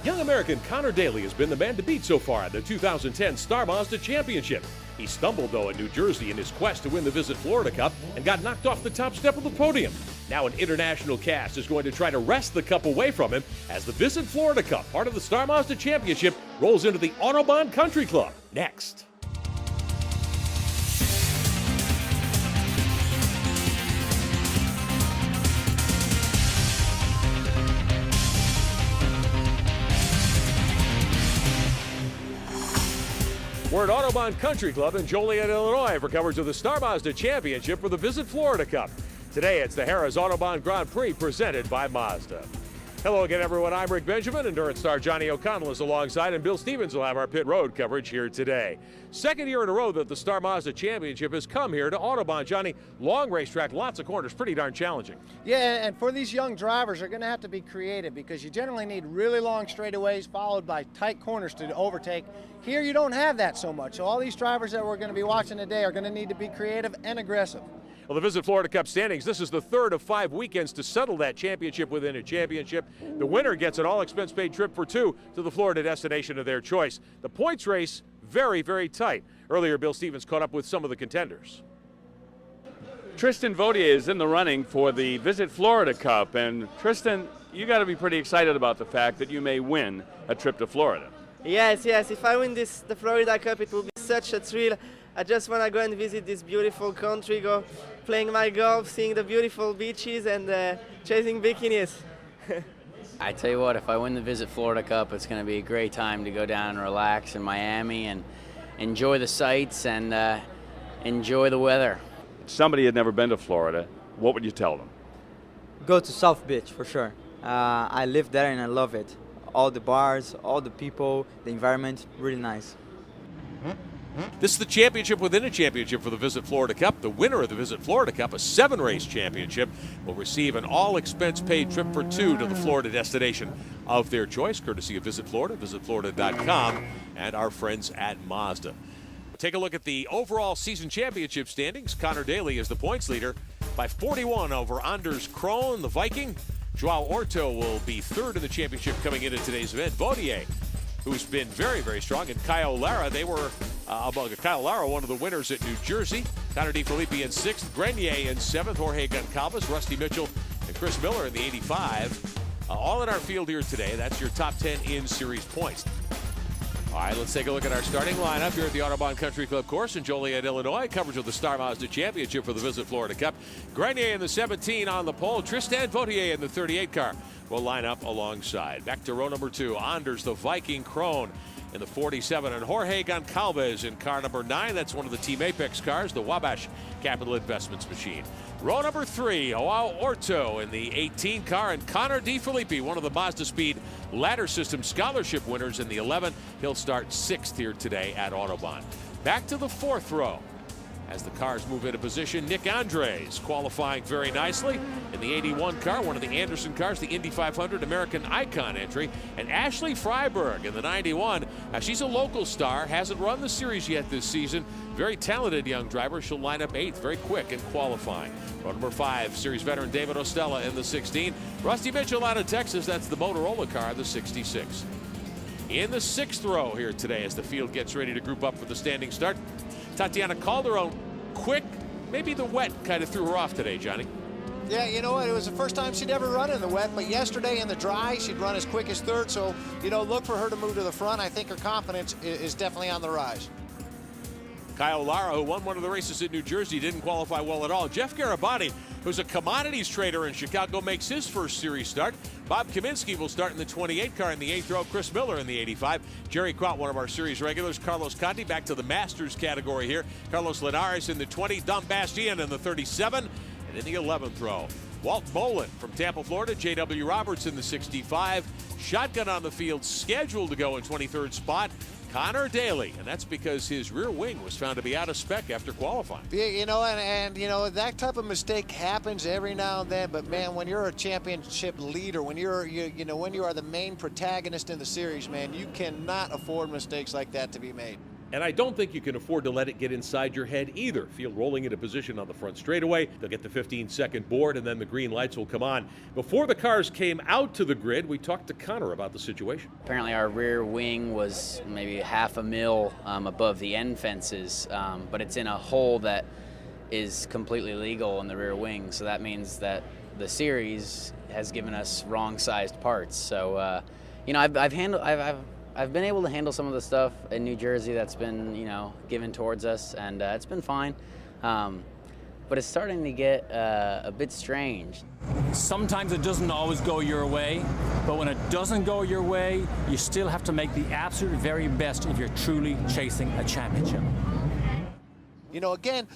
Young American Connor Daly has been the man to beat so far in the 2010 Star Mazda Championship. He stumbled, though, in New Jersey in his quest to win the Visit Florida Cup and got knocked off the top step of the podium. Now an international cast is going to try to wrest the cup away from him as the Visit Florida Cup, part of the Star Mazda Championship, rolls into the Autobahn Country Club next. We're at Autobahn Country Club in Joliet, Illinois for coverage of the Star Mazda Championship for the Visit Florida Cup. Today it's the Harrah's Autobahn Grand Prix presented by Mazda. Hello again, everyone. I'm Rick Benjamin. Endurance star Johnny O'Connell is alongside, and Bill Stevens will have our pit road coverage here today. Second year in a row that the Star Mazda Championship has come here to Autobahn. Johnny, long racetrack, lots of corners, pretty darn challenging. Yeah, and for these young drivers, they're going to have to be creative because you generally need really long straightaways followed by tight corners to overtake. Here you don't have that so much. So all these drivers that we're going to be watching today are going to need to be creative and aggressive. Well, the Visit Florida Cup standings, this is the third of 5 weekends to settle that championship within a championship. The winner gets an all-expense-paid trip for 2 to the Florida destination of their choice. The points race, very, very tight. Earlier, Bill Stevens caught up with some of the contenders. Tristan Vautier is in the running for the Visit Florida Cup. And Tristan, you got to be pretty excited about the fact that you may win a trip to Florida. Yes. If I win the Florida Cup, it will be such a thrill. I just want to go and visit this beautiful country, go playing my golf, seeing the beautiful beaches, and chasing bikinis. I tell you what, if I win the Visit Florida Cup, it's going to be a great time to go down and relax in Miami and enjoy the sights and enjoy the weather. If somebody had never been to Florida, what would you tell them? Go to South Beach for sure. I live there and I love it. All the bars, all the people, the environment, really nice. This is the championship within a championship for the Visit Florida Cup. The winner of the Visit Florida Cup, a 7-race championship, will receive an all-expense-paid trip for 2 to the Florida destination of their choice, courtesy of Visit Florida, visitflorida.com, and our friends at Mazda. Take a look at the overall season championship standings. Connor Daly is the points leader by 41 over Anders Krohn, the Viking. Joao Orto will be third in the championship coming into today's event. Vautier, who's been very, very strong, and Kyle Lara, they were Kyle Lara, one of the winners at New Jersey. Connor DiFilippi in 6th, Grenier in 7th, Jorge Goncalves, Rusty Mitchell, and Chris Miller in the 85. All in our field here today. That's your top 10 in series points. All right, let's take a look at our starting lineup here at the Autobahn Country Club course in Joliet, Illinois. Coverage of the Star Mazda Championship for the Visit Florida Cup. Grenier in the 17 on the pole. Tristan Vautier in the 38 car will line up alongside. Back to row number 2. Anders, the Viking, Krohn in the 47, and Jorge Goncalves in car number 9. That's one of the Team Apex cars, the Wabash Capital Investments machine. Row number 3, Joao Orto in the 18 car, and Connor DiFilippi, one of the Mazda Speed Ladder System Scholarship winners in the 11. He'll start 6th here today at Autobahn. Back to the 4th row. As the cars move into position, Nick Andres qualifying very nicely in the 81 car, one of the Anderson cars, the Indy 500 American Icon entry. And Ashley Freiberg in the 91. Now, she's a local star, hasn't run the series yet this season. Very talented young driver. She'll line up 8th, very quick in qualifying. Row number 5, series veteran David Ostella in the 16. Rusty Mitchell out of Texas, that's the Motorola car, the 66. In the 6th row here today as the field gets ready to group up for the standing start, Tatiana Calderon, quick, maybe the wet kind of threw her off today, Johnny. Yeah, you know what? It was the first time she'd ever run in the wet, but yesterday in the dry, she'd run as quick as 3rd. So, look for her to move to the front. I think her confidence is definitely on the rise. Kyle Lara, who won one of the races in New Jersey, didn't qualify well at all. Jeff Garibatti, who's a commodities trader in Chicago, makes his first series start. Bob Kaminsky will start in the 28 car in the 8th row. Chris Miller in the 85. Jerry Kraut, one of our series regulars. Carlos Conti back to the Masters category here. Carlos Linares in the 20. Dom Bastian in the 37. And in the 11th row, Walt Bolin from Tampa, Florida. J.W. Roberts in the 65. Shotgun on the field, scheduled to go in 23rd spot, Connor Daly, and that's because his rear wing was found to be out of spec after qualifying. Yeah, that type of mistake happens every now and then. But man, when you're a championship leader, when when you are the main protagonist in the series, man, you cannot afford mistakes like that to be made. And I don't think you can afford to let it get inside your head either. Field rolling into position on the front straightaway. They'll get the 15-second board, and then the green lights will come on. Before the cars came out to the grid, we talked to Connor about the situation. Apparently our rear wing was maybe half a mil above the end fences, but it's in a hole that is completely legal in the rear wing, so that means that the series has given us wrong-sized parts. So, you know, I've been able to handle some of the stuff in New Jersey that's been, you know, given towards us, and it's been fine. But it's starting to get a bit strange. Sometimes it doesn't always go your way, but when it doesn't go your way, you still have to make the absolute very best if you're truly chasing a championship. You know, again,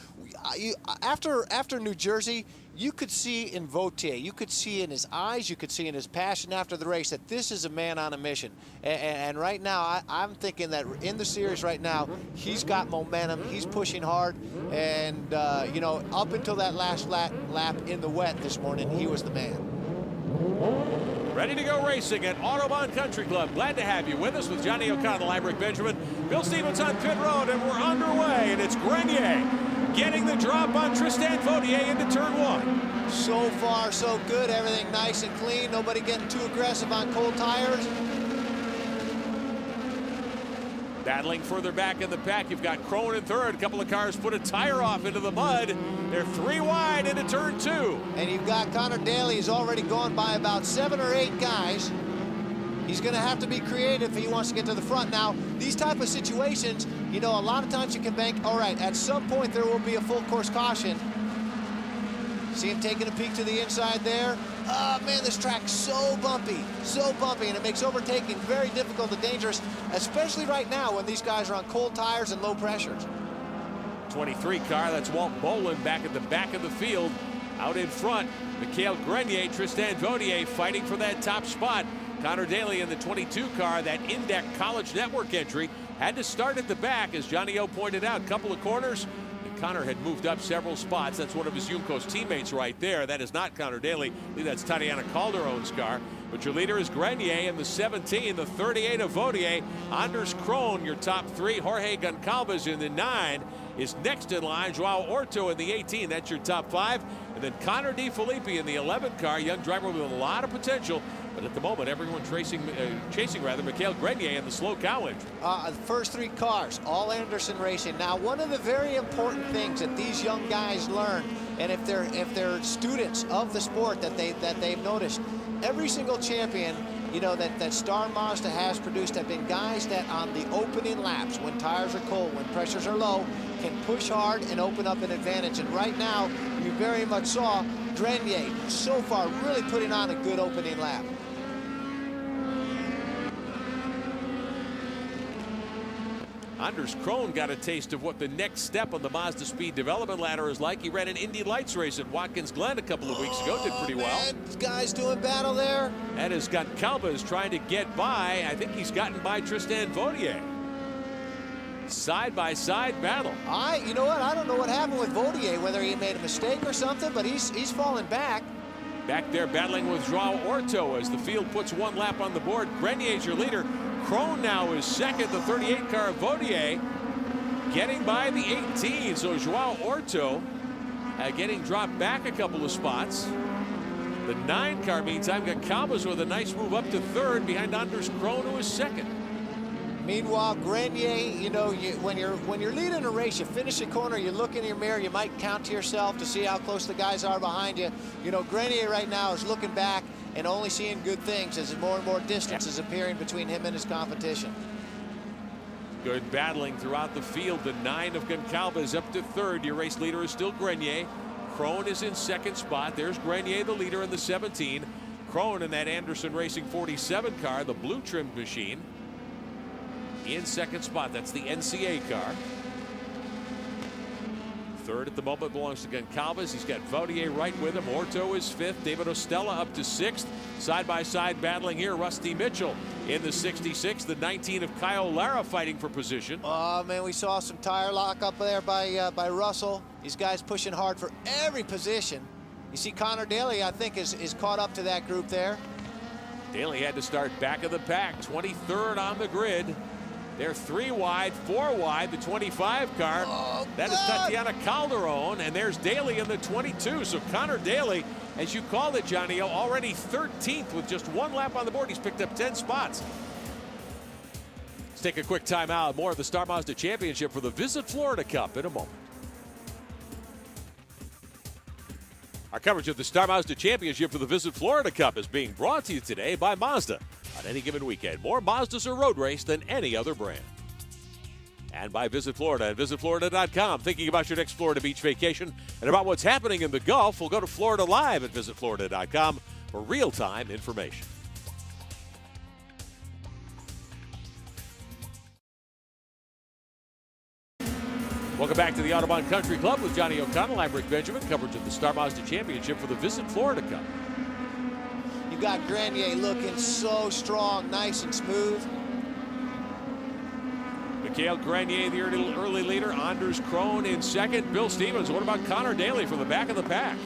after New Jersey, you could see in Vautier, you could see in his eyes, you could see in his passion after the race that this is a man on a mission. And right now, I'm thinking that in the series right now, he's got momentum, he's pushing hard, and, you know, up until that last lap in the wet this morning, he was the man. Ready to go racing at Autobahn Country Club. Glad to have you with us with Johnny O'Connell, I'm Rick Benjamin, Bill Stevens on pit road, and we're underway, and it's Grenier getting the drop on Tristan Vautier into turn one. So far, so good. Everything nice and clean. Nobody getting too aggressive on cold tires. Battling further back in the pack, you've got Crone in third. A couple of cars put a tire off into the mud. They're 3 wide into turn 2. And you've got Connor Daly. He's already gone by about 7 or 8 guys. He's going to have to be creative if he wants to get to the front. Now, these type of situations, you know, a lot of times you can bank, all right, at some point there will be a full course caution. See him taking a peek to the inside there. Oh, man, this track's so bumpy, and it makes overtaking very difficult and dangerous, especially right now when these guys are on cold tires and low pressures. 23 car, that's Walt Bolin back at the back of the field. Out in front, Mikhail Grenier, Tristan Vautier fighting for that top spot. Connor Daly in the 22 car, that Indec College Network entry, had to start at the back, as Johnny O pointed out. Couple of corners, and Connor had moved up several spots. That's one of his Juncos teammates right there. That is not Connor Daly. I believe that's Tatiana Calderon's car. But your leader is Grenier in the 17, the 38 of Vautier. Anders Krone, your top 3. Jorge Goncalves in the 9 is next in line. Joao Orto in the 18, that's your top 5. And then Connor De Filippi in the 11 car, young driver with a lot of potential. But at the moment, everyone chasing Mikhail Grenier in the slow cow entry. The first 3 cars, all Anderson Racing. Now, one of the very important things that these young guys learn, and if they're students of the sport that they've noticed, every single champion, you know, that Star Mazda has produced have been guys that on the opening laps, when tires are cold, when pressures are low, can push hard and open up an advantage. And right now, you very much saw Grenier so far really putting on a good opening lap. Anders Krone got a taste of what the next step on the Mazda Speed Development Ladder is like. He ran an Indy Lights race at Watkins Glen a couple of weeks ago, did pretty well. This guy's doing battle there. And has got Goncalves trying to get by. I think he's gotten by Tristan Vautier. Side-by-side battle. You know what? I don't know what happened with Vautier, whether he made a mistake or something, but he's falling back. Back there battling with Joao Orto as the field puts 1 lap on the board. Grenier's your leader. Krone now is second, the 38 car of Vautier getting by the 18. So Joao Orto getting dropped back a couple of spots. The 9 car, meantime, got Goncalves with a nice move up to third behind Anders Krone, who is second. Meanwhile, Grenier, you know, when you're leading a race, you finish a corner, you look in your mirror, you might count to yourself to see how close the guys are behind you. You know, Grenier right now is looking back and only seeing good things as more and more distance is appearing between him and his competition. Good battling throughout the field. The 9 of Goncalves up to third. Your race leader is still Grenier. Krone is in second spot. There's Grenier, the leader in the 17. Krone in that Anderson Racing 47 car, the blue trimmed machine, in second spot. That's the NCA car. Third at the moment belongs to Goncalves. He's got Vautier right with him. Orto is 5th. David Ostella up to 6th. Side-by-side battling here. Rusty Mitchell in the 66. The 19 of Kyle Lara fighting for position. Oh, man, we saw some tire lock up there by Russell. These guys pushing hard for every position. You see Connor Daly, I think, is caught up to that group there. Daly had to start back of the pack. 23rd on the grid. They're 3 wide, 4 wide, the 25 car. Oh, that is Tatiana Calderon, and there's Daly in the 22. So Connor Daly, as you called it, Johnny, already 13th with just 1 lap on the board. He's picked up 10 spots. Let's take a quick timeout. More of the Star Mazda Championship for the Visit Florida Cup in a moment. Our coverage of the Star Mazda Championship for the Visit Florida Cup is being brought to you today by Mazda. On any given weekend, more Mazdas are road race than any other brand. And by Visit Florida at visitflorida.com. Thinking about your next Florida beach vacation and about what's happening in the Gulf, we'll go to Florida Live at visitflorida.com for real-time information. Welcome back to the Autobahn Country Club with Johnny O'Connell. I'm Rick Benjamin. Coverage of the Star Mazda Championship for the Visit Florida Cup. You got Grenier looking so strong, nice and smooth. Mikhail Grenier, the early leader. Anders Krohn in second. Bill Stevens. What about Connor Daly from the back of the pack?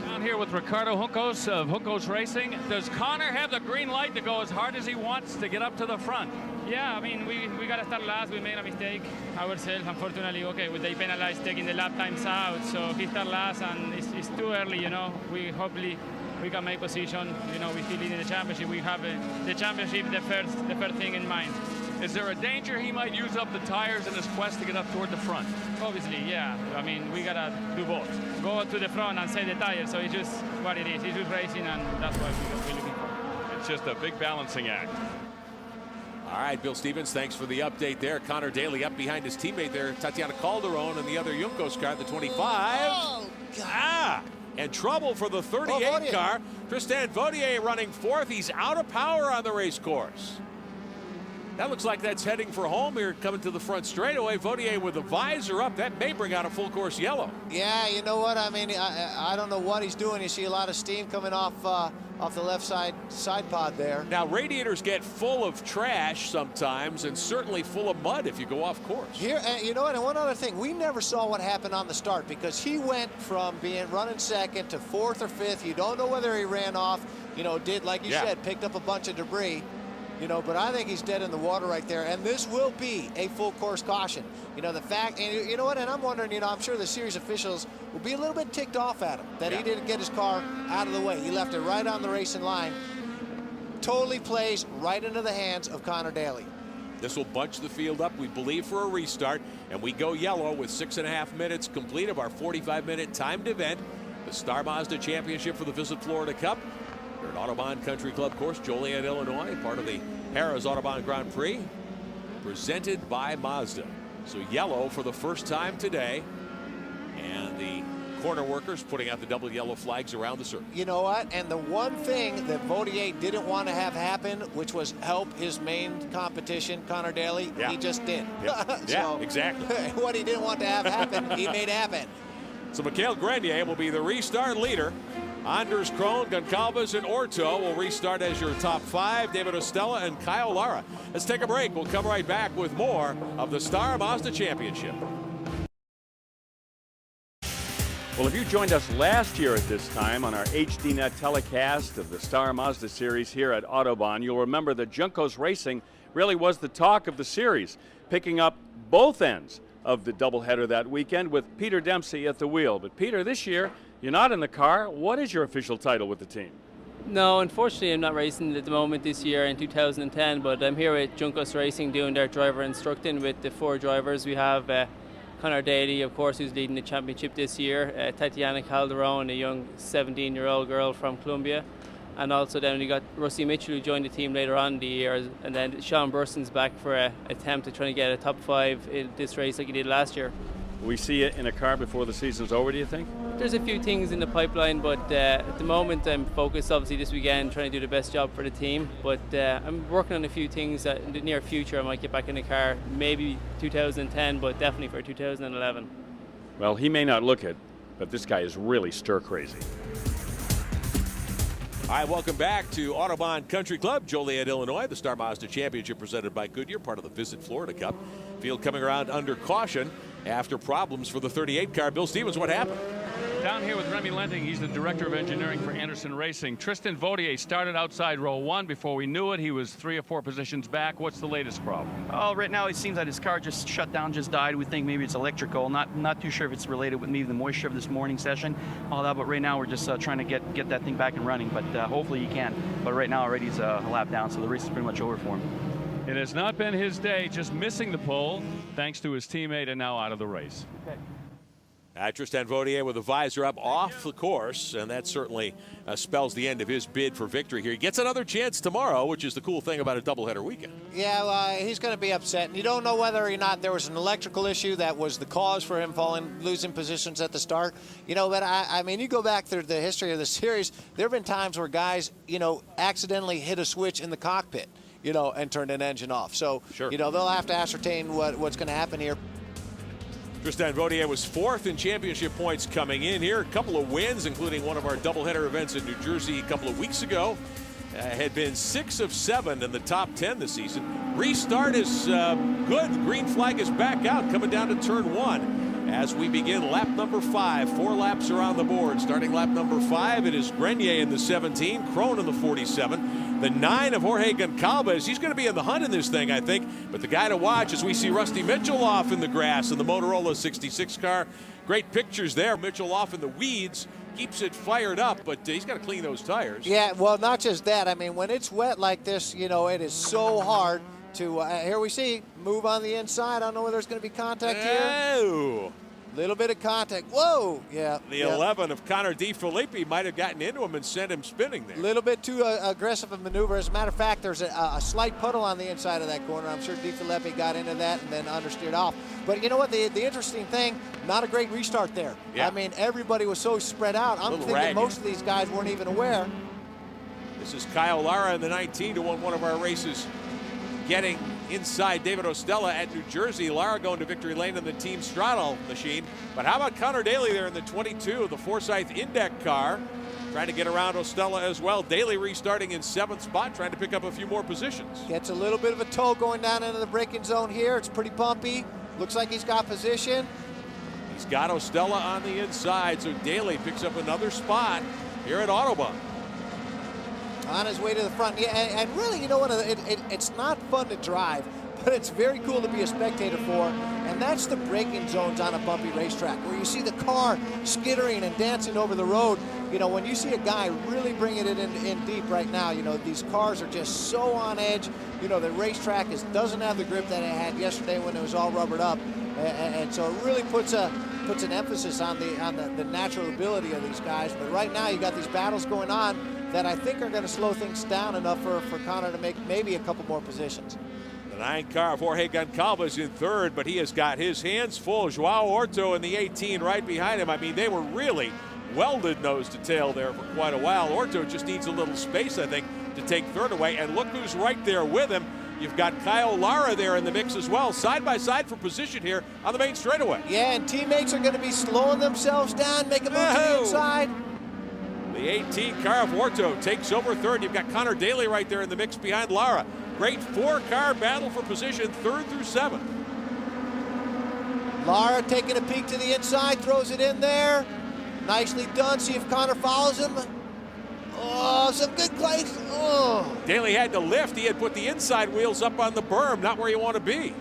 Down here with Ricardo Juncos of Juncos Racing. Does Connor have the green light to go as hard as he wants to get up to the front? Yeah, I mean, we got to start last. We made a mistake ourselves, unfortunately. Okay, they penalized taking the lap times out, so he started last, and it's too early, you know. Hopefully we can make position. You know, we still leading the championship. We have the championship, the first thing in mind. Is there a danger he might use up the tires in his quest to get up toward the front? Obviously, yeah. I mean, we gotta do both. Go to the front and save the tires. So it's just what it is. It's just racing, and that's what we're looking for. It's just a big balancing act. All right, Bill Stevens, thanks for the update there. Connor Daly up behind his teammate there, Tatiana Calderon, and the other Juncos car, the 25. Oh, God. And trouble for the 38 car. Tristan Vaudier running 4th. He's out of power on the race course. That looks like that's heading for home here, coming to the front straightaway. Vaudier with the visor up. That may bring out a full course yellow. Yeah, you know what? I mean, I don't know what he's doing. You see a lot of steam coming off the left side pod there. Now, radiators get full of trash sometimes, and certainly full of mud if you go off course. Here, you know what? And one other thing, we never saw what happened on the start because he went from running second to 4th or 5th. You don't know whether he ran off, you know, did like you said, picked up a bunch of debris. You know, but I think he's dead in the water right there, and this will be a full course caution. You know, the fact, and you know what, and I'm wondering, you know, I'm sure the series officials will be a little bit ticked off at him that he didn't get his car out of the way. He left it right on the racing line. Totally plays right into the hands of Connor Daly. This will bunch the field up, we believe, for a restart, and we go yellow with 6.5 minutes complete of our 45-minute timed event, the Star Mazda Championship for the Visit Florida Cup. We're at Autobahn Country Club course, Joliet, Illinois, part of the Harrah's Autobahn Grand Prix, presented by Mazda. So yellow for the first time today, and the corner workers putting out the double yellow flags around the circle. You know what? And the one thing that Vaudier didn't want to have happen, which was help his main competition, Connor Daly, he just did. Yeah, exactly. What he didn't want to have happen, he made happen. So Mikhail Grenier will be the restart leader. Anders Krohn, Goncalves, and Orto will restart as your top 5. David Ostella and Kyle Lara. Let's take a break. We'll come right back with more of the Star Mazda Championship. Well, if you joined us last year at this time on our HDNet telecast of the Star Mazda series here at Autobahn, you'll remember that Juncos Racing really was the talk of the series, picking up both ends of the doubleheader that weekend with Peter Dempsey at the wheel. But Peter, this year, you're not in the car. What is your official title with the team? No, unfortunately, I'm not racing at the moment this year in 2010, but I'm here with Juncos Racing doing their driver instructing with the 4 drivers. We have Connor Daly, of course, who's leading the championship this year, Tatiana Calderon, a young 17-year-old girl from Colombia, and also then we got Rusty Mitchell, who joined the team later on in the year, and then Sean Burson's back for an attempt to try to get a top 5 in this race like he did last year. Will we see it in a car before the season's over, do you think? There's a few things in the pipeline, but at the moment I'm focused obviously this weekend trying to do the best job for the team, but I'm working on a few things that in the near future I might get back in the car, maybe 2010, but definitely for 2011. Well, he may not look it, but this guy is really stir crazy. All right, welcome back to Autobahn Country Club, Joliet, Illinois. The Star Mazda Championship presented by Goodyear, part of the Visit Florida Cup. Field coming around under caution after problems for the 38 car. Bill Stevens, what happened? Down here with Remy Lenting, he's the Director of Engineering for Anderson Racing. Tristan Vautier started outside row 1. Before we knew it, he was 3 or 4 positions back. What's the latest problem? Oh, right now it seems that his car just shut down, just died. We think maybe it's electrical. Not too sure if it's related with maybe the moisture of this morning session, all that. But right now we're just trying to get that thing back and running. But hopefully he can. But right now already he's a lap down, so the race is pretty much over for him. It has not been his day, just missing the pole thanks to his teammate and now out of the race. Okay. Tristan Vautier with the visor up off the course, and that certainly spells the end of his bid for victory here. He gets another chance tomorrow, which is the cool thing about a doubleheader weekend. Yeah, well, he's going to be upset. And you don't know whether or not there was an electrical issue that was the cause for him losing positions at the start. You know, but I mean, you go back through the history of the series, there have been times where guys, you know, accidentally hit a switch in the cockpit, you know, and turned an engine off. So, sure, you know, they'll have to ascertain what's going to happen here. Tristan Vautier was 4th in championship points coming in here. A couple of wins, including one of our doubleheader events in New Jersey a couple of weeks ago. Had been 6 of 7 in the top 10 this season. Restart is good. The green flag is back out, coming down to turn 1. As we begin lap number 5, 4 laps are on the board. Starting lap number 5, it is Grenier in the 17, Krohn in the 47. The 9 of Jorge Goncalves, he's going to be in the hunt in this thing, I think. But the guy to watch as we see Rusty Mitchell off in the grass in the Motorola 66 car. Great pictures there. Mitchell off in the weeds. Keeps it fired up, but he's got to clean those tires. Yeah, well, not just that. I mean, when it's wet like this, you know, it is so hard to, here we see, move on the inside. I don't know whether there's going to be contact here. Little bit of contact. Whoa, yeah. The 11 of Connor DeFilippi might have gotten into him and sent him spinning there. A little bit too aggressive a maneuver. As a matter of fact, there's a slight puddle on the inside of that corner. I'm sure DeFilippi got into that and then understeered off. But you know what? The interesting thing, not a great restart there. Yeah. I mean, everybody was so spread out. I'm thinking ragged. Most of these guys weren't even aware. This is Kyle Lara in the 19 to win one of our races, getting inside David Ostella at New Jersey. Lara going to victory lane in the Team Straddle machine. But how about Connor Daly there in the 22 of the Forsyth Index car, trying to get around Ostella as well. Daly restarting in 7th spot, trying to pick up a few more positions. Gets a little bit of a toe going down into the braking zone here. It's pretty bumpy. Looks like he's got position. He's got Ostella on the inside, so Daly picks up another spot here at Autobahn. On his way to the front. Yeah, and really, you know what, it's not fun to drive, but it's very cool to be a spectator for, and that's the braking zones on a bumpy racetrack, where you see the car skittering and dancing over the road. You know, when you see a guy really bringing it in deep right now, you know, these cars are just so on edge. You know, the racetrack doesn't have the grip that it had yesterday when it was all rubbered up, and so it really puts an emphasis on the natural ability of these guys. But right now, you got these battles going on that I think are going to slow things down enough for Connor to make maybe a couple more positions. The 9 car of Jorge Goncalves in 3rd, but he has got his hands full. Joao Orto in the 18 right behind him. I mean, they were really welded nose to tail there for quite a while. Orto just needs a little space, I think, to take 3rd away. And look who's right there with him. You've got Kyle Lara there in the mix as well, side by side for position here on the main straightaway. Yeah, and teammates are going to be slowing themselves down, make a move to the inside. The 18 car of Orto takes over 3rd. You've got Connor Daly right there in the mix behind Lara. Great 4-car battle for position, 3rd through 7th. Lara taking a peek to the inside, throws it in there. Nicely done. See if Connor follows him. Oh, some good place. Oh. Daly had to lift. He had put the inside wheels up on the berm, not where you want to be.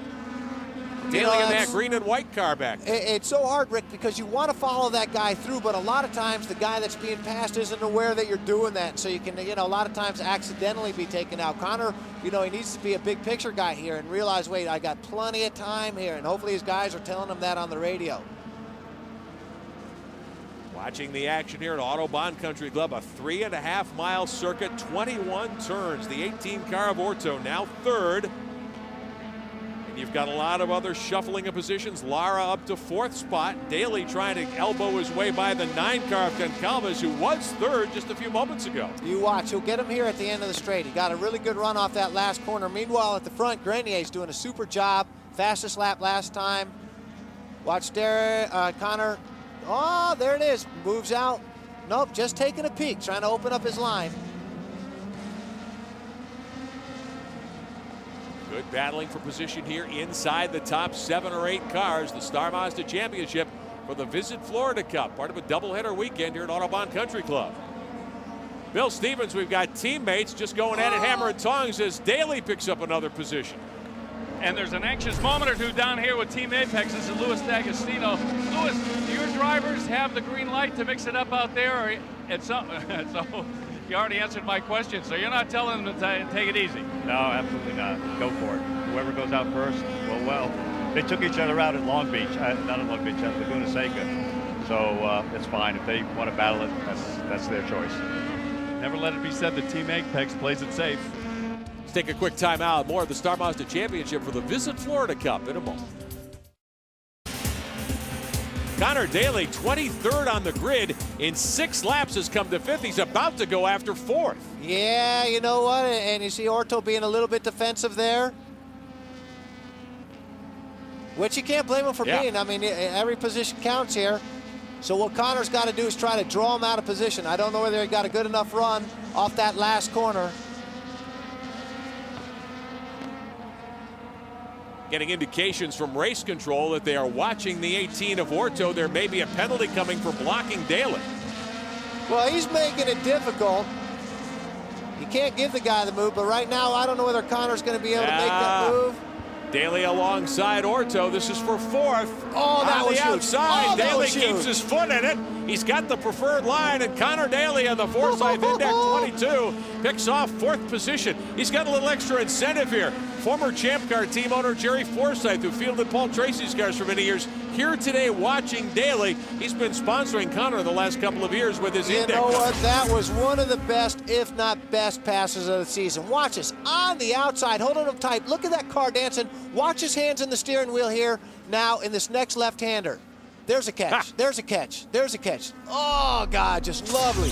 Daly in that green and white car back there. It's so hard, Rick, because you want to follow that guy through, but a lot of times the guy that's being passed isn't aware that you're doing that. So you can, you know, a lot of times accidentally be taken out. Connor, you know, he needs to be a big picture guy here and realize, wait, I got plenty of time here. And hopefully his guys are telling him that on the radio. Watching the action here at Autobahn Country Club, a 3.5-mile circuit, 21 turns. The 18 car of Orto now 3rd. And you've got a lot of other shuffling of positions. Lara up to 4th spot. Daly trying to elbow his way by the 9 car of Goncalves, who was 3rd just a few moments ago. You watch. He'll get him here at the end of the straight. He got a really good run off that last corner. Meanwhile, at the front, Grenier's doing a super job. Fastest lap last time. Watch there, Connor. Oh, there it is. Moves out. Nope, just taking a peek, trying to open up his line. Good battling for position here inside the top 7 or 8 cars. The Star Mazda Championship for the Visit Florida Cup, part of a doubleheader weekend here at Autobahn Country Club. Bill Stevens, we've got teammates just going at it hammer and tongs as Daly picks up another position. And there's an anxious moment or two down here with Team Apex. This is Louis D'Agostino. Louis, do your drivers have the green light to mix it up out there? Or so you already answered my question, so you're not telling them to take it easy. No, absolutely not. Go for it. Whoever goes out first, well. They took each other out at Long Beach, not at Long Beach, at Laguna Seca. So it's fine. If they want to battle it, that's their choice. Never let it be said that Team Apex plays it safe. Let's take a quick timeout. More of the Star Mazda Championship for the Visit Florida Cup in a moment. Connor Daly, 23rd on the grid, in 6 laps has come to 5th. He's about to go after 4th. Yeah, you know what? And you see Orto being a little bit defensive there, which you can't blame him for being. I mean, every position counts here. So what Connor's got to do is try to draw him out of position. I don't know whether he got a good enough run off that last corner. Getting indications from race control that they are watching the 18 of Orto. There may be a penalty coming for blocking Daly. Well, he's making it difficult. You can't give the guy the move, but right now I don't know whether Connor's going to be able to make that move. Daly alongside Orto. This is for 4th. Oh, that was the huge. outside. Oh, Daly keeps his foot in it. He's got the preferred line, and Connor Daly on the Forsyth Index 22 picks off 4th position. He's got a little extra incentive here. Former Champ Car team owner Jerry Forsyth, who fielded Paul Tracy's cars for many years, here today watching Daly. He's been sponsoring Connor the last couple of years with his Index. You know what? That was one of the best, if not best, passes of the season. Watch this. On the outside, holding him tight. Look at that car dancing. Watch his hands in the steering wheel here now in this next left-hander. There's a catch. There's a catch. There's a catch. Oh, God, just lovely.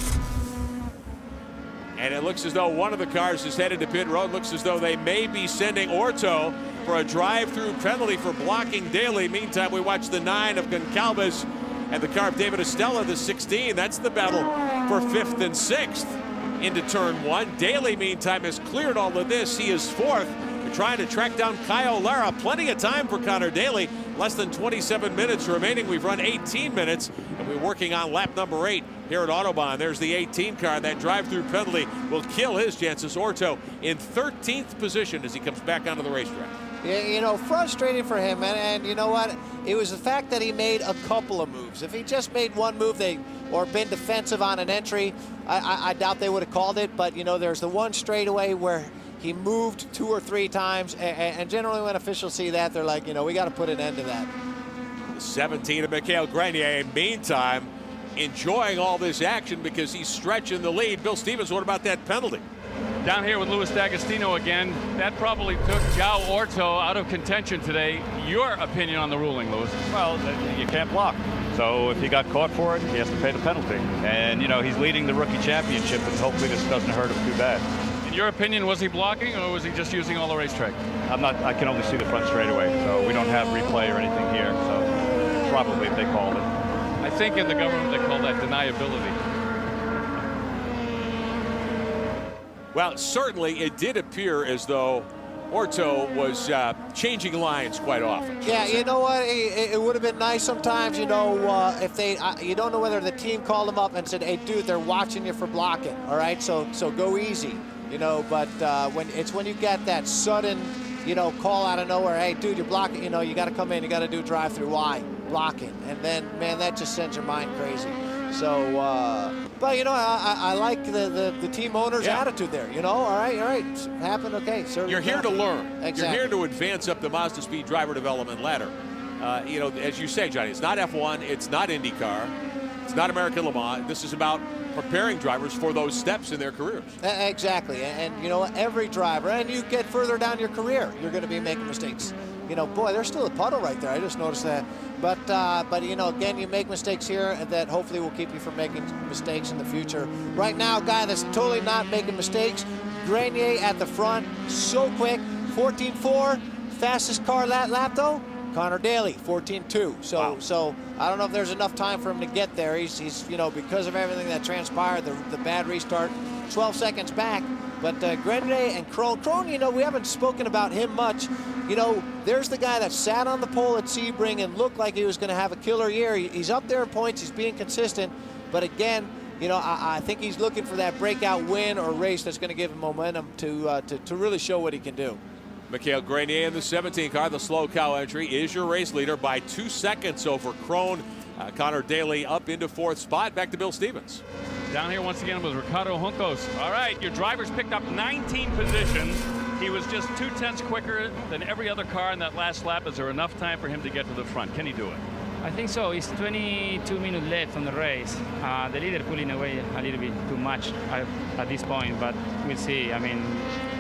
And it looks as though one of the cars is headed to pit road. Looks as though they may be sending Orto for a drive-through penalty for blocking Daly. Meantime, we watch the 9 of Goncalves and the car of David Estella, the 16. That's the battle for 5th and 6th into turn 1. Daly, meantime, has cleared all of this. He is 4th. They're trying to track down Kyle Lara. Plenty of time for Connor Daly. Less than 27 minutes remaining. We've run 18 minutes, and we're working on lap number 8 here at Autobahn. There's the 18 car. That drive-through penalty will kill his chances. Orto in 13th position as he comes back onto the racetrack. Yeah, you know, frustrating for him, and you know what? It was the fact that he made a couple of moves. If he just made one move, or been defensive on an entry, I doubt they would have called it. But you know, there's the one straightaway where he moved 2 or 3 times, and generally when officials see that, they're like, you know, we got to put an end to that. The 17 of Mikhail Grenier, meantime, enjoying all this action because he's stretching the lead. Bill Stevens, what about that penalty? Down here with Louis D'Agostino again. That probably took João Orto out of contention today. Your opinion on the ruling, Louis? Well, you can't block. So if he got caught for it, he has to pay the penalty. And, you know, he's leading the rookie championship, and hopefully this doesn't hurt him too bad. In your opinion, was he blocking or was he just using all the racetrack? I can only see the front straightaway, so we don't have replay or anything here. So probably if they called it. I think in the government they call that deniability. Well, certainly it did appear as though Orto was changing lines quite often. Yeah, you know what? It would have been nice sometimes, you know, if they, you don't know whether the team called him up and said, hey, dude, they're watching you for blocking, all right? So go easy, you know, but when you get that sudden, you know, call out of nowhere, hey, dude, you're blocking, you know, you got to come in, you got to do drive-through. Why? Blocking. And then, man, that just sends your mind crazy. So, but, you know, I like the team owner's attitude there, you know, all right, happened, okay. You're here to learn. Exactly. You're here to advance up the Mazda Speed driver development ladder. You know, as you say, Johnny, it's not F1, it's not IndyCar, it's not American Le Mans. This is about preparing drivers for those steps in their careers. Exactly, and you know, every driver, and you get further down your career, you're going to be making mistakes. You know, boy, there's still a puddle right there. I just noticed that. But you know, again, you make mistakes here that hopefully will keep you from making mistakes in the future. Right now, guy that's totally not making mistakes, Grenier at the front, so quick, 14.4, fastest car that lap though, Connor Daly, 14.2. So I don't know if there's enough time for him to get there. He's you know, because of everything that transpired, the bad restart, 12 seconds back. But Grenier and Krohn, you know, we haven't spoken about him much. You know, there's the guy that sat on the pole at Sebring and looked like he was going to have a killer year. He's up there in points. He's being consistent. But again, you know, I think he's looking for that breakout win or race that's going to give him momentum to really show what he can do. Mikhail Grenier in the 17 car, the slow cow entry, is your race leader by 2 seconds over Krohn. Connor Daly up into 4th spot. Back to Bill Stevens. Down here once again was Ricardo Juncos. All right, your driver's picked up 19 positions. He was just 2/10 quicker than every other car in that last lap. Is there enough time for him to get to the front? Can he do it? I think so. It's 22 minutes left on the race. The leader pulling away a little bit too much at this point, but we'll see. I mean,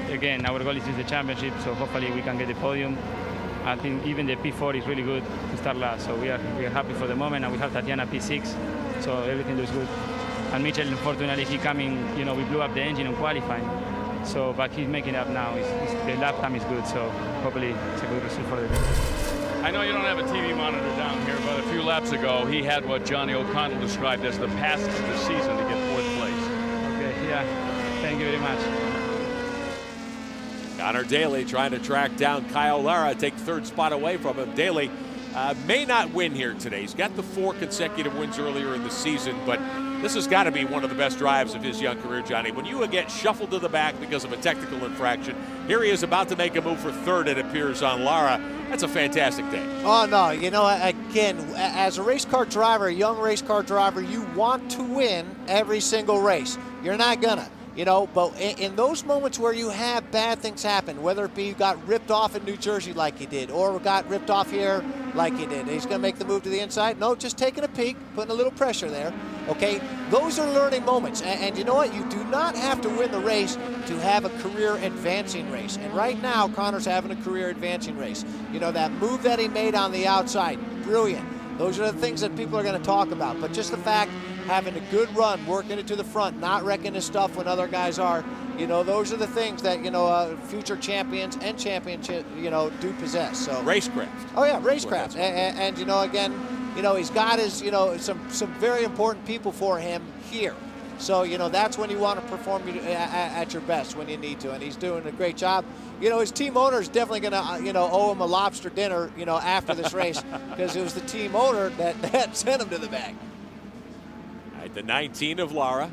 again, our goal is the championship, so hopefully we can get the podium. I think even the P4 is really good to start last, so we are happy for the moment, and we have Tatiana P6, so everything looks good. And Mitchell, unfortunately, he coming, you know, we blew up the engine on qualifying, so but he's making up now. The lap time is good, so hopefully it's a good result for the day. I know you don't have a TV monitor down here, but a few laps ago, he had what Johnny O'Connell described as the pass to the season to get 4th place. Okay, yeah, thank you very much. Connor Daly trying to track down Kyle Lara, take 3rd spot away from him. Daly may not win here today. He's got the 4 consecutive wins earlier in the season, but this has got to be one of the best drives of his young career, Johnny. When you get shuffled to the back because of a technical infraction, here he is about to make a move for 3rd, it appears, on Lara. That's a fantastic day. Oh, no, you know, again, as a race car driver, a young race car driver, you want to win every single race. You're not gonna. You know, but in those moments where you have bad things happen, whether it be you got ripped off in New Jersey like he did, or got ripped off here like he did, he's going to make the move to the inside. No, just taking a peek, putting a little pressure there. Okay, those are learning moments. And you know what? You do not have to win the race to have a career advancing race. And right now, Connor's having a career advancing race. You know, that move that he made on the outside, brilliant. Those are the things that people are going to talk about. But just the fact, having a good run, working it to the front, not wrecking his stuff when other guys are, you know, those are the things that, you know, future champions and championship, you know, do possess. So racecraft. Oh yeah, racecraft. And you know, again, you know, he's got his, you know, some very important people for him here. So, you know, that's when you want to perform at your best, when you need to, and he's doing a great job. You know, his team owner is definitely going to, you know, owe him a lobster dinner, you know, after this race, because it was the team owner that sent him to the bag. All right, the 19 of Lara,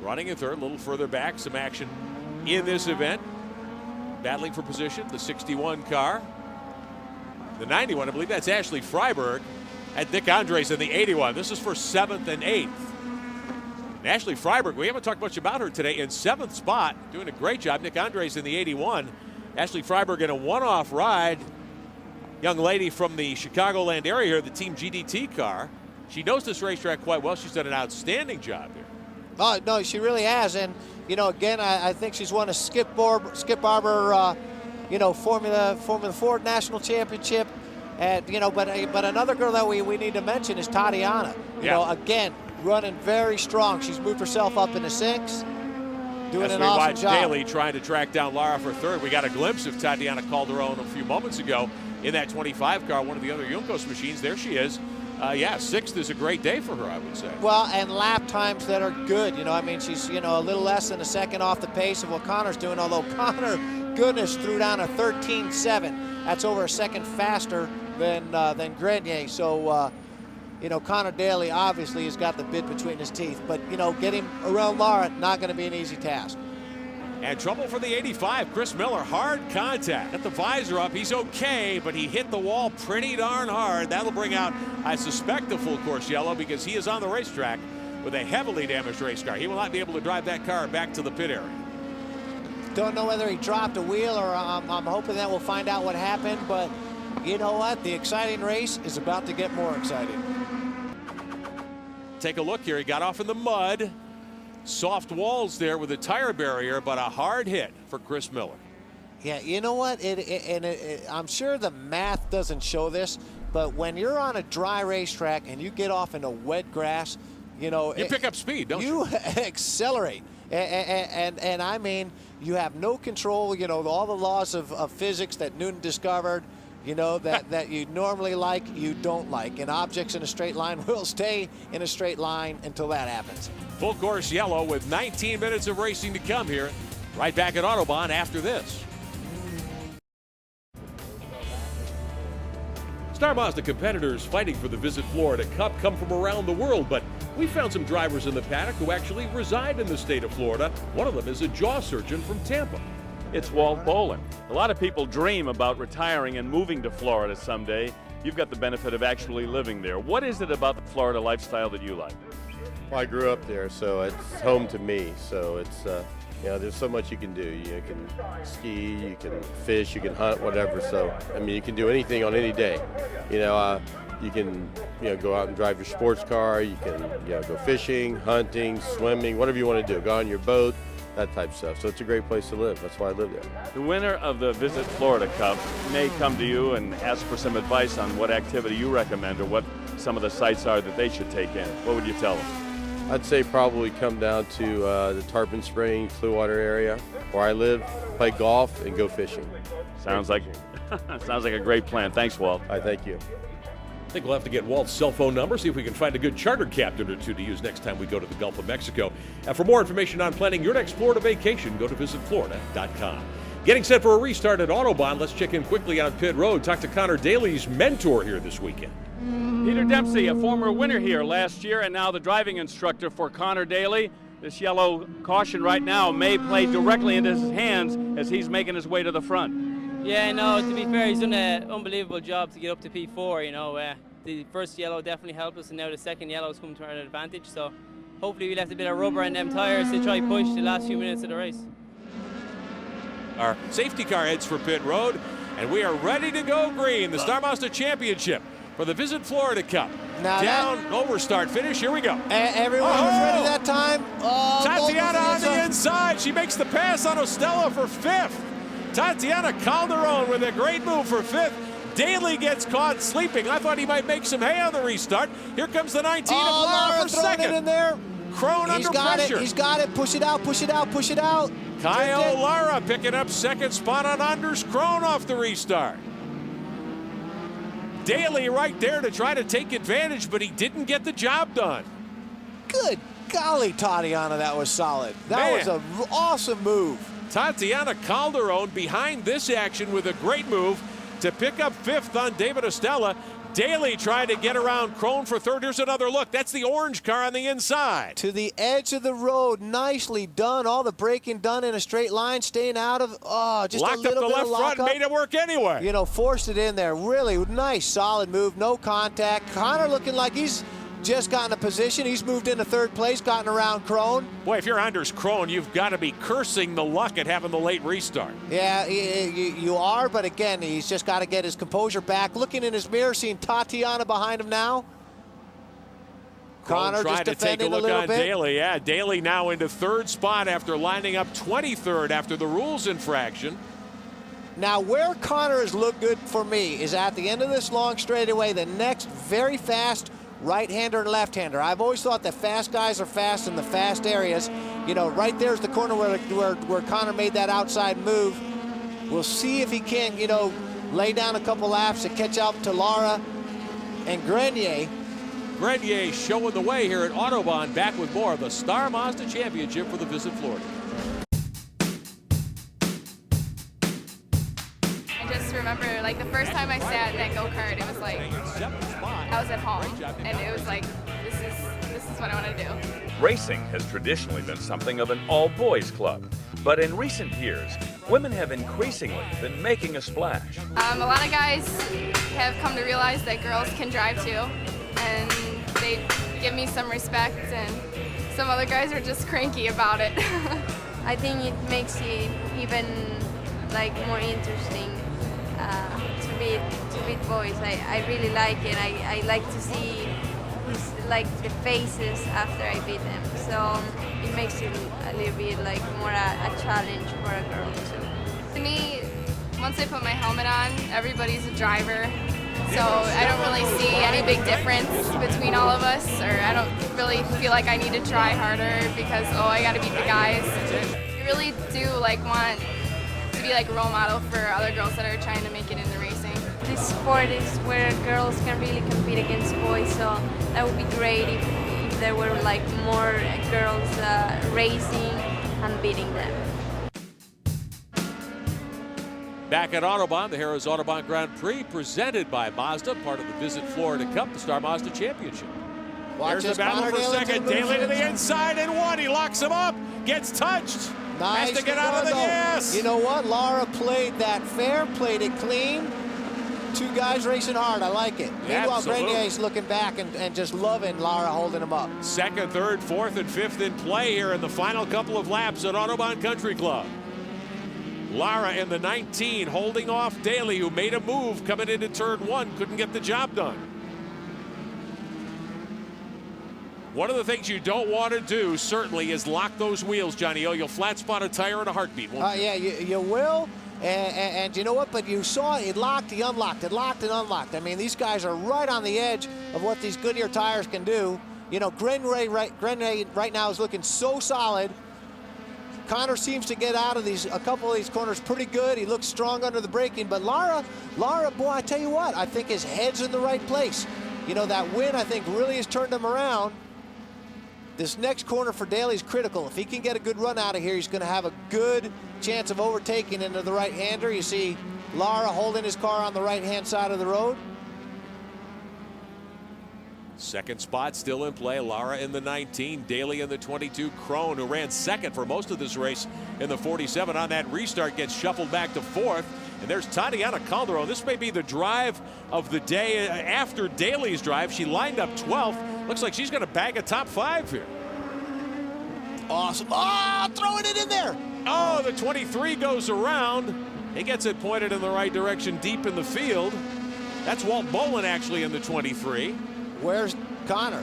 running in 3rd, a little further back, some action in this event. Battling for position, the 61 car. The 91, I believe that's Ashley Freiberg. At Nick Andres in the 81. This is for 7th and 8th. And Ashley Freiberg, we haven't talked much about her today, in 7th spot, doing a great job. Nick Andres in the 81. Ashley Freiberg in a one-off ride. Young lady from the Chicagoland area here, the Team GDT car. She knows this racetrack quite well. She's done an outstanding job here. Oh, no, she really has. And, you know, again, I think she's won a Skip Barber, you know, Formula Ford National Championship. And, you know, but another girl that we need to mention is Tatiana. You know, again, running very strong. She's moved herself up into 6, doing an awesome job. Daly trying to track down Lara for 3rd. We got a glimpse of Tatiana Calderon a few moments ago in that 25 car, one of the other Juncos machines. There she is. Yeah, 6th is a great day for her, I would say. Well, and lap times that are good. You know, I mean, she's, you know, a little less than a second off the pace of what Connor's doing, although Connor, goodness, threw down a 13.7. That's over a second faster than Grenier. So, you know, Connor Daly obviously has got the bit between his teeth. But, you know, getting around Lara, not going to be an easy task. And trouble for the 85. Chris Miller, hard contact. Got the visor up. He's okay, but he hit the wall pretty darn hard. That'll bring out, I suspect, the full course yellow, because he is on the racetrack with a heavily damaged race car. He will not be able to drive that car back to the pit area. Don't know whether he dropped a wheel, or I'm hoping that we'll find out what happened. But you know what? The exciting race is about to get more exciting. Take a look here. He got off in the mud. Soft walls there with a tire barrier, but a hard hit for Chris Miller. Yeah, you know what? I'm sure the math doesn't show this, but when you're on a dry racetrack and you get off into wet grass, you know, you pick up speed, don't you? You accelerate, and I mean, you have no control. You know, all the laws of physics that Newton discovered. You know, that you normally like, you don't like. And objects in a straight line will stay in a straight line until that happens. Full course yellow with 19 minutes of racing to come here Right back at Autobahn after this. Star Mazda competitors fighting for the Visit Florida Cup come from around the world, but we found some drivers in the paddock who actually reside in the state of Florida. One of them is a jaw surgeon from Tampa. It's Walt Bolin. A lot of people dream about retiring and moving to Florida someday. You've got the benefit of actually living there. What is it about the Florida lifestyle that you like? Well, I grew up there, so it's home to me. So it's, you know, there's so much you can do. You can ski, you can fish, you can hunt, whatever. So, I mean, you can do anything on any day. You know, you can, you know, go out and drive your sports car. You can, you know, go fishing, hunting, swimming, whatever you want to do. Go on your boat, that type of stuff. So it's a great place to live. That's why I live there. The winner of the Visit Florida Cup may come to you and ask for some advice on what activity you recommend or what some of the sites are that they should take in. What would you tell them? I'd say probably come down to the Tarpon Springs, Clearwater area, where I live, play golf, and go fishing. Sounds like a great plan. Thanks, Walt. I thank you. I think we'll have to get Walt's cell phone number, see if we can find a good charter captain or two to use next time we go to the Gulf of Mexico. For more information on planning your next Florida vacation, go to visitflorida.com. Getting set for a restart at Autobahn, let's check in quickly on pit road. Talk to Connor Daly's mentor here this weekend. Peter Dempsey, a former winner here last year and now the driving instructor for Connor Daly. This yellow caution right now may play directly into his hands as he's making his way to the front. Yeah, no, to be fair, he's done an unbelievable job to get up to P4, you know. The first yellow definitely helped us, and now the second yellow has come to our advantage, so hopefully we left a bit of rubber on them tires to try push the last few minutes of the race. Our safety car heads for pit road, and we are ready to go green. The Star Mazda Championship for the Visit Florida Cup. Now down, over, start, finish. Here we go. Everyone was ready that time. Tatiana on the inside. She makes the pass on Ostella for fifth. Tatiana Calderon with a great move for fifth. Daly gets caught sleeping. I thought he might make some hay on the restart. Here comes the 19 of Lara for second. It in there. Crone under pressure. He's got it. Push it out, push it out, push it out. Kyle Lara picking up second spot on Anders Crone off the restart. Daly right there to try to take advantage, but he didn't get the job done. Good golly, Tatiana, that was solid. That was an awesome move. Tatiana Calderon behind this action with a great move to pick up fifth on David Estella. Daly trying to get around Crone for third. Here's another look. That's the orange car on the inside. To the edge of the road. Nicely done. All the braking done in a straight line, staying out of, just locked a little up the bit left front, made it work anyway. You know, forced it in there. Really nice, solid move. No contact. Connor looking like he's just gotten a position. He's moved into third place, gotten around Crone. Boy, if you're Anders Crone, you've got to be cursing the luck at having the late restart. Yeah, you are, but again, he's just got to get his composure back. Looking in his mirror, seeing Tatiana behind him now. Connor trying just to take a defending look little on bit. Daly. Yeah, Daly now into third spot after lining up 23rd after the rules infraction. Now, where Connor has looked good for me is at the end of this long straightaway, the next very fast right-hander and left-hander. I've always thought that fast guys are fast in the fast areas. You know, right there's the corner where Connor made that outside move. We'll see if he can, you know, lay down a couple laps to catch up to Lara and Grenier. Grenier showing the way here at Autobahn. Back with more of the Star Mazda Championship for the Visit Florida. I just remember, like, the first time I sat in that go-kart, it was like, I was at home, and it was like, this is what I want to do. Racing has traditionally been something of an all-boys club, but in recent years, women have increasingly been making a splash. A lot of guys have come to realize that girls can drive too, and they give me some respect, and some other guys are just cranky about it. I think it makes it even like more interesting to beat boys. I really like it. I like to see the faces after I beat them. So it makes it a little bit like more a challenge for a girl too. To me, once I put my helmet on, everybody's a driver. So I don't really see any big difference between all of us, or I don't really feel like I need to try harder because, oh, I gotta beat the guys. I really do want to be like a role model for other girls that are trying to make it into racing. This sport is where girls can really compete against boys, so that would be great if there were more girls racing and beating them. Back at Autobahn, the Harrah's Autobahn Grand Prix, presented by Mazda, part of the Visit Florida Cup, the Star Mazda Championship. Watch There's the battle Connor for Daly second. to the Daly to the fence. inside and one. He locks him up. Gets touched. Nice Has to get out of the though. gas. You know what? Laura played that fair, played it clean. Two guys racing hard. I like it. Meanwhile, Absolutely. Grenier's looking back and just loving Laura holding him up. Second, third, fourth, and fifth in play here in the final couple of laps at Autobahn Country Club. Lara in the 19 holding off Daly, who made a move coming into turn one, couldn't get the job done. One of the things you don't want to do, certainly, is lock those wheels, Johnny O. You'll flat spot a tire in a heartbeat, won't you? Yeah, you will. And you know what? But you saw it locked, he unlocked, it locked and unlocked. I mean, these guys are right on the edge of what these Goodyear tires can do. You know, Grenier right now is looking so solid. Connor seems to get out of a couple of these corners pretty good. He looks strong under the braking. But Lara, boy, I tell you what, I think his head's in the right place. You know, that win, I think, really has turned him around. This next corner for Daly is critical. If he can get a good run out of here, he's going to have a good chance of overtaking into the right-hander. You see Lara holding his car on the right-hand side of the road. Second spot still in play. Lara in the 19, Daly in the 22. Crone, who ran second for most of this race in the 47, on that restart gets shuffled back to fourth. And there's Tatiana Calderon. This may be the drive of the day after Daly's drive. She lined up 12th. Looks like she's going to bag a top 5 here. Awesome. Oh, throwing it in there. Oh, the 23 goes around. He gets it pointed in the right direction deep in the field. That's Walt Bolin actually in the 23. Where's Connor?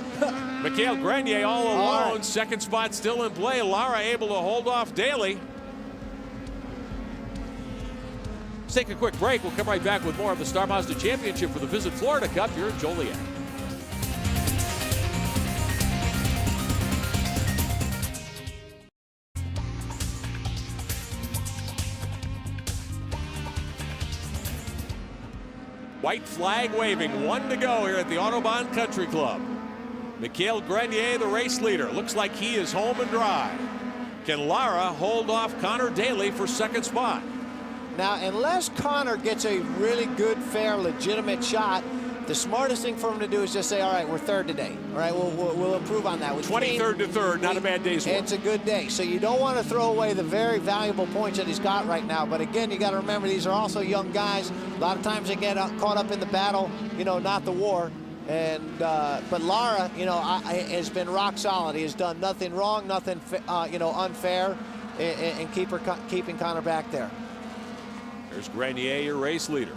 Mikhail Grenier all alone. All right. Second spot still in play. Lara able to hold off Daly. Let's take a quick break. We'll come right back with more of the Star Mazda Championship for the Visit Florida Cup here in Joliet. White flag waving, 1 to go here at the Autobahn Country Club. Mikhail Grenier, the race leader. Looks like he is home and dry. Can Lara hold off Connor Daly for second spot? Now, unless Connor gets a really good, fair, legitimate shot, the smartest thing for him to do is just say, all right, we're third today. All right, we'll improve on that. 23rd to third, not a bad day's work. It's a good day. So you don't want to throw away the very valuable points that he's got right now. But again, you got to remember, these are also young guys. A lot of times they get caught up in the battle, you know, not the war. And but Lara, you know, has been rock solid. He has done nothing wrong, nothing, you know, unfair, and keeping Connor back there. There's Grenier, your race leader.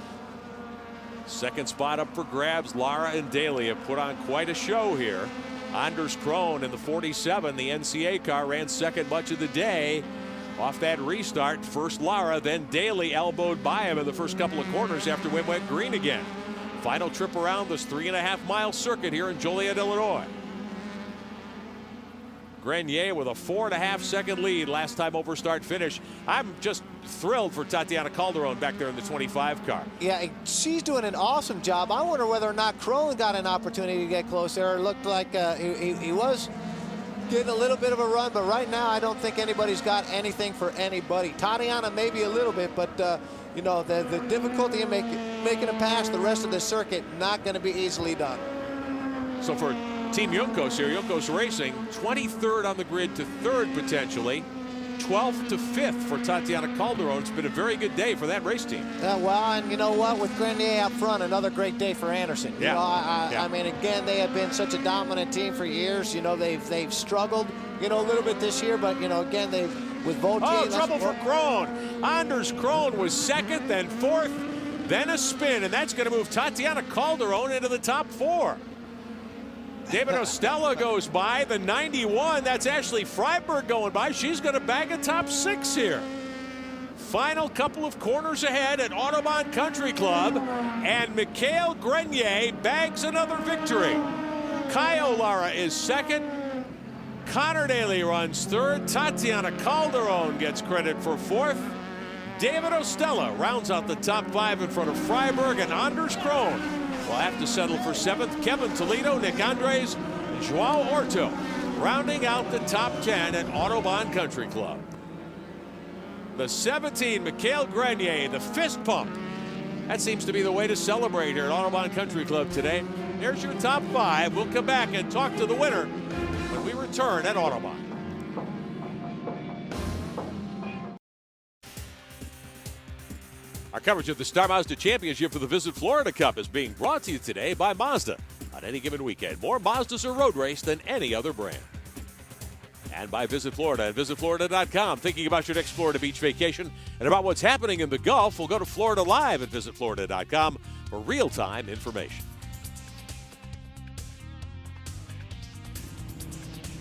Second spot up for grabs. Lara and Daly have put on quite a show here. Anders Krone in the 47, the NCA car, ran second much of the day. Off that restart, first Lara, then Daly elbowed by him in the first couple of corners after we went green again. Final trip around this 3.5-mile circuit here in Joliet, Illinois. Grenier with a 4.5-second lead last time over start finish. I'm just thrilled for Tatiana Calderon back there in the 25 car. Yeah, she's doing an awesome job. I wonder whether or not Crone got an opportunity to get close there. It looked like he was getting a little bit of a run, but right now I don't think anybody's got anything for anybody. Tatiana maybe a little bit, but you know, the difficulty in making a pass the rest of the circuit, not going to be easily done. So for Team Juncos here, Juncos Racing, 23rd on the grid to third potentially, 12th to 5th for Tatiana Calderon. It's been a very good day for that race team. Well, and you know what, with Grenier up front, another great day for Anderson. Yeah. You know, I mean, again, they have been such a dominant team for years. You know, they've struggled, you know, a little bit this year, but you know, again, with Vautier. Oh, trouble for Krone. Anders Krone was second, then fourth, then a spin, and that's going to move Tatiana Calderon into the top 4. David Ostella goes by, the 91. That's Ashley Freiberg going by. She's going to bag a top 6 here. Final couple of corners ahead at Autobahn Country Club, and Mikhail Grenier bags another victory. Kaio Lara is second. Connor Daly runs third. Tatiana Calderon gets credit for fourth. David Ostella rounds out the top 5 in front of Freiberg, and Anders Krone will have to settle for 7th. Kevin Toledo, Nick Andres, and Joao Orto rounding out the top 10 at Autobahn Country Club. The 17, Mikael Grenier, the fist pump. That seems to be the way to celebrate here at Autobahn Country Club today. There's your top 5. We'll come back and talk to the winner when we return at Autobahn. Our coverage of the Star Mazda Championship for the Visit Florida Cup is being brought to you today by Mazda. On any given weekend, more Mazdas are road race than any other brand. And by Visit Florida at visitflorida.com. Thinking about your next Florida beach vacation and about what's happening in the Gulf, we'll go to Florida Live at visitflorida.com for real-time information.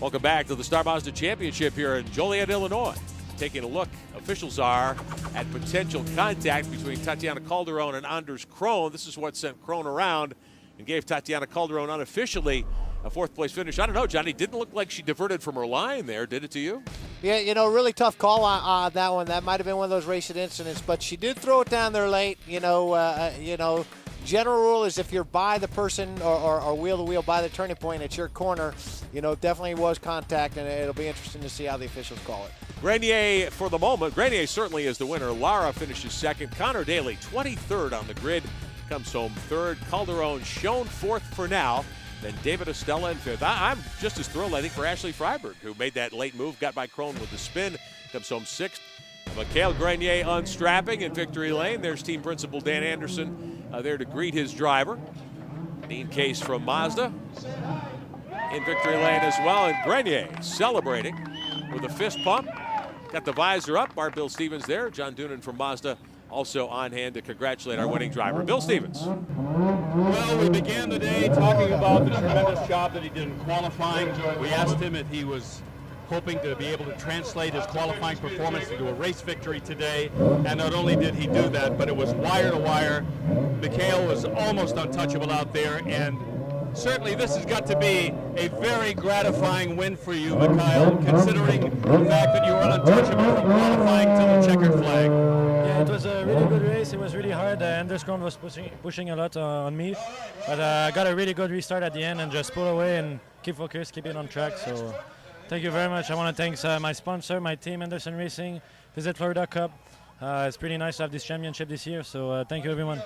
Welcome back to the Star Mazda Championship here in Joliet, Illinois. Taking a look, officials are at potential contact between Tatiana Calderon and Anders Krohn. This is what sent Krohn around and gave Tatiana Calderon unofficially a 4th place finish. I don't know, Johnny, didn't look like she diverted from her line there, did it to you? Yeah, you know, really tough call on that one. That might have been one of those racing incidents, but she did throw it down there late. General rule is if you're by the person or wheel to wheel by the turning point, it's your corner. Definitely was contact, and it'll be interesting to see how the officials call it. Grenier, for the moment, Grenier certainly is the winner. Lara finishes 2nd. Connor Daly, 23rd on the grid, comes home 3rd. Calderon shown 4th for now. Then David Estella in 5th. I'm just as thrilled, I think, for Ashley Freiberg, who made that late move, got by Krohn with the spin, comes home 6th. Mikael Grenier unstrapping in victory lane. There's team principal Dan Anderson there to greet his driver. Dean Case from Mazda in victory lane as well. And Grenier celebrating with a fist pump. Got the visor up. Our Bill Stevens there. John Doonan from Mazda also on hand to congratulate our winning driver, Bill Stevens. Well, we began the day talking about the tremendous job that he did in qualifying. We asked him if he was hoping to be able to translate his qualifying performance into a race victory today, and not only did he do that, but it was wire to wire. Mikael was almost untouchable out there, and certainly this has got to be a very gratifying win for you, Mikael, considering the fact that you were untouchable from qualifying to the checkered flag. Yeah, it was a really good race. It was really hard. Anders Krohn was pushing a lot on me, but I got a really good restart at the end and just pull away and keep focused, keep it on track. So thank you very much. I want to thank my sponsor, my team, Anderson Racing, Visit Florida Cup. It's pretty nice to have this championship this year, so thank you, everyone.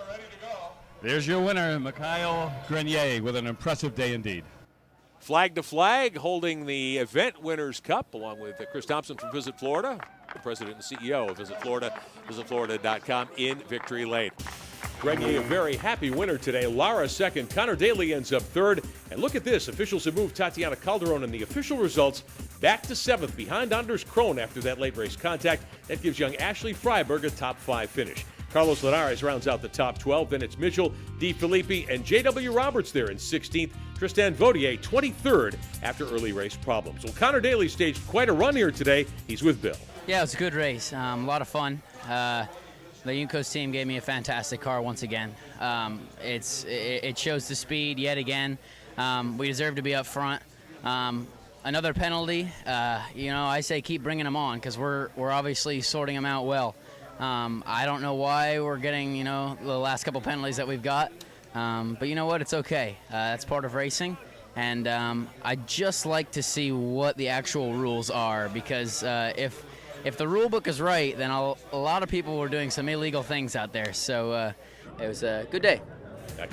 There's your winner, Mikael Grenier, with an impressive day indeed. Flag to flag, holding the event winners cup, along with Chris Thompson from Visit Florida, the president and CEO of Visit Florida, visitflorida.com in victory lane. Grenier, a very happy winner today. Lara 2nd. Connor Daly ends up 3rd. And look at this. Officials have moved Tatiana Calderon in the official results back to 7th behind Anders Krohn after that late race contact. That gives young Ashley Freiberg a top 5 finish. Carlos Linares rounds out the top 12. Then it's Mitchell, D. Filippi, and J.W. Roberts there in 16th. Tristan Vautier, 23rd after early race problems. Well, Connor Daly staged quite a run here today. He's with Bill. Yeah, it was a good race. A lot of fun. The Juncos team gave me a fantastic car once again. It shows the speed yet again. We deserve to be up front. Another penalty. I say keep bringing them on because we're obviously sorting them out well. I don't know why we're getting the last couple penalties that we've got, but you know what? It's okay. That's part of racing, and I'd just like to see what the actual rules are because if the rule book is right, then a lot of people were doing some illegal things out there. So it was a good day.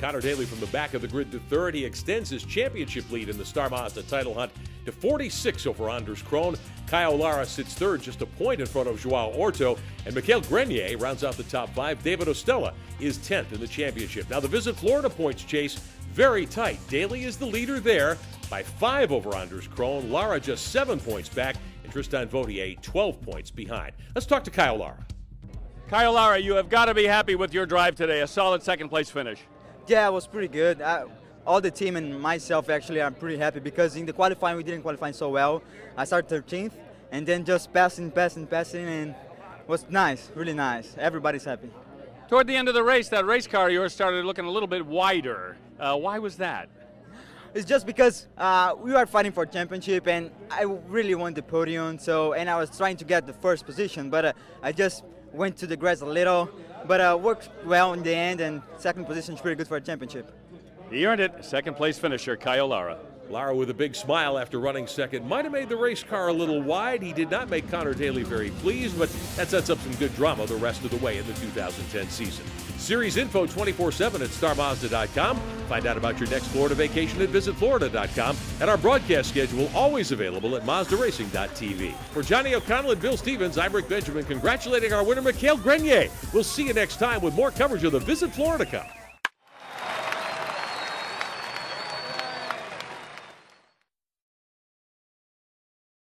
Connor Daly from the back of the grid to 3rd. He extends his championship lead in the Star Mazda title hunt to 46 over Anders Krohn. Kyle Lara sits 3rd, just a point in front of Joao Orto. And Mikael Grenier rounds out the top 5. David Ostella is 10th in the championship. Now the Visit Florida points chase, very tight. Daly is the leader there by 5 over Anders Krohn. Lara just 7 points back. And Tristan Vautier 12 points behind. Let's talk to Kyle Lara. Kyle Lara, you have got to be happy with your drive today. A solid 2nd place finish. Yeah, it was pretty good. All the team and myself actually are pretty happy because in the qualifying we didn't qualify so well. I started 13th and then just passing and it was nice, really nice. Everybody's happy. Toward the end of the race, that race car of yours started looking a little bit wider. Why was that? It's just because we are fighting for championship and I really want the podium. And I was trying to get the 1st position, but I just went to the grass a little. But worked well in the end, and 2nd position is pretty good for a championship. He earned it. 2nd place finisher, Kyle Lara. Lara with a big smile after running second. Might have made the race car a little wide. He did not make Connor Daly very pleased, but that sets up some good drama the rest of the way in the 2010 season. Series info 24/7 at starmazda.com. Find out about your next Florida vacation at visitflorida.com. And our broadcast schedule always available at mazdaracing.tv. For Johnny O'Connell and Bill Stevens, I'm Rick Benjamin, congratulating our winner, Mikhail Grenier. We'll see you next time with more coverage of the Visit Florida Cup.